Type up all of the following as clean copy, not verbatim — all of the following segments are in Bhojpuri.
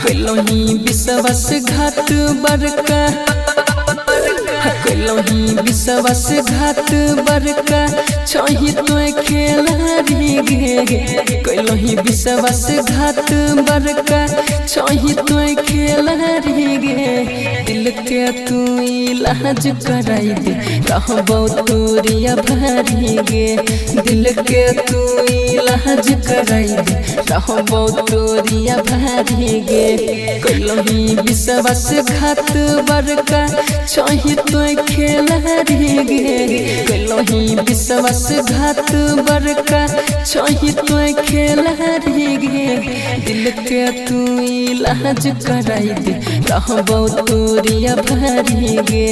कलोही विश्वासघात बड़का कलोही विश्वासघात बड़का छही तो खेलारी गे कलोही विश्वासघात बड़का छही तो खेलारी गे दिल के तू इलाज कराई दे कहबो तोरिया भारी गे दिल के तू इलाज कराई दे कहबो तोरिया भारी गे कलोही विश्वासघात बड़का छही तो खेलारी गे कलोही विश्वासघात बड़का छही तो खेलारी गे दिल के तू इलाज कराई दे कहबो तोरिया भारी गे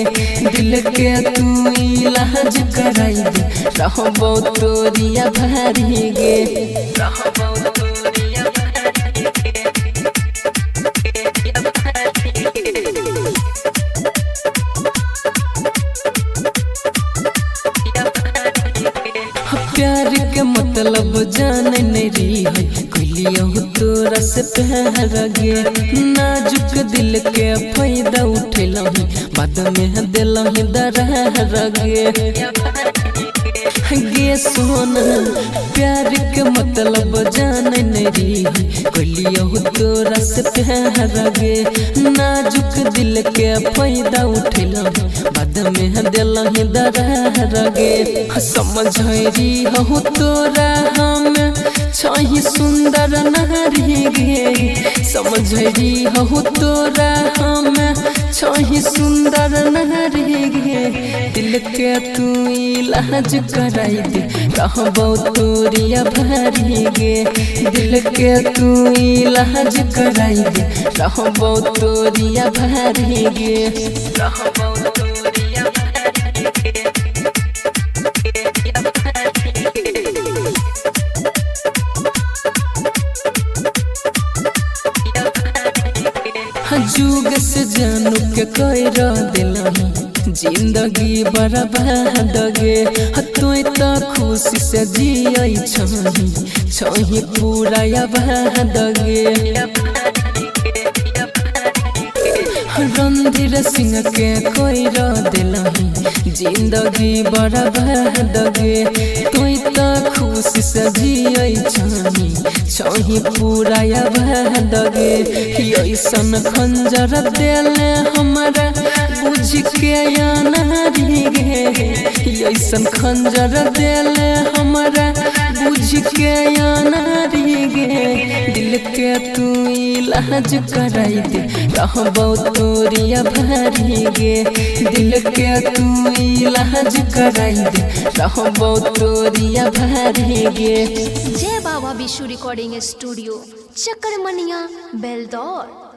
दिल के तू इलाज कराई दे कहबो तोरिया भारी गे कहबो तोरिया भारी गे प्यार के मतलब जाने नहीं रही है कलियो तोरा से प्यार गे नाजुक दिल के फायदा उठेलही बाद में दिलही दरार गे सोना प्यार के मतलब जाने नहीं रही है कलियो तोरा से प्यार गे नाजुक दिल के फायदा उठेलही बाद में दिलही दरार गे समझरी हो तोरा हम छही सुंदर नारी गे समझरी हो तोरा हम छही सुंदर नारी गे दिल के तू इलाज कराई दे कहबो तोरिया भारी गे दिल के तू इलाज कराई दे कहबो तोरिया भारी गे कहबो तोरिया भारी गे जुग से जानू के कह दिलही जिंदगी बर्बाद गे तू तो खुशी से जियई छही पूरा आबाद गे रणधीर सिंह के कह दिलही जिंदगी बर्बाद गे तू तो खुशी से जियई छही पूरा आबाद गे ऐसन खंजर देले हमारा बुझ के या नारी गे ऐसन खंजर देले हमारा बुझ के या नारी गे दिल के तू इलाज कराई दे कहबो तोरिया भारी गे दिल के तू इलाज कराई दे कहबो तोरिया भारी गे। जय बाबा विशु रिकॉर्डिंग स्टूडियो चक्कर मनिया बेलदौर।